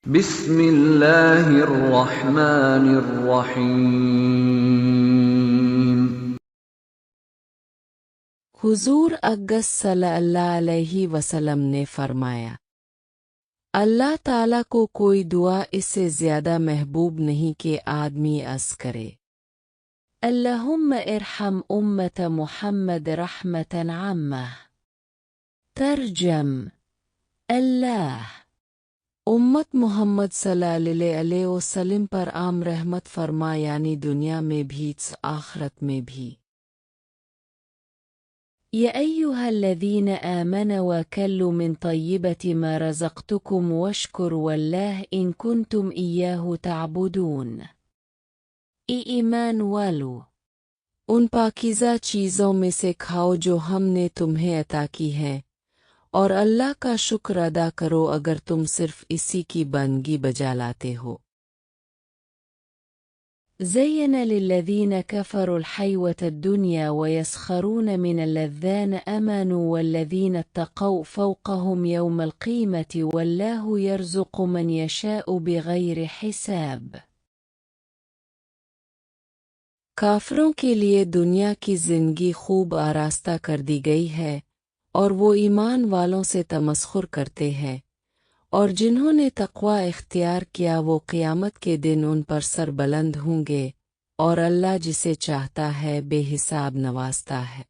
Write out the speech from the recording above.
بسم اللہ الرحمن الرحیم۔ حضور اقدس صلی اللہ علیہ وسلم نے فرمایا، اللہ تعالیٰ کو کوئی دعا اس سے زیادہ محبوب نہیں کہ آدمی عرض کرے، اللہم ارحم امت محمد رحمة عامہ۔ ترجم: اللہ امت محمد صلی اللہ علیہ وسلم پر عام رحمت فرما، یعنی دنیا میں بھی آخرت میں بھی۔ يا أيها الذين آمنوا وكلوا من طيبات ما رزقتكم واشكروا الله إن كنتم إياه تعبدون۔ ایمان والو، ان پاکیزہ چیزوں میں سے کھاؤ جو ہم نے تمہیں عطا کی ہیں، اور اللہ کا شکر ادا کرو اگر تم صرف اسی کی بندگی بجا لاتے ہو۔ زين للذين كفروا الحيوة الدنيا ويسخرون من الذين آمنوا والذين اتقوا فوقهم يوم القيامة والله يرزق من يشاء بغير حساب۔ کافروں کے لیے دنیا کی زندگی خوب آراستہ کر دی گئی ہے، اور وہ ایمان والوں سے تمسخر کرتے ہیں، اور جنہوں نے تقوی اختیار کیا وہ قیامت کے دن ان پر سر بلند ہوں گے، اور اللہ جسے چاہتا ہے بے حساب نوازتا ہے۔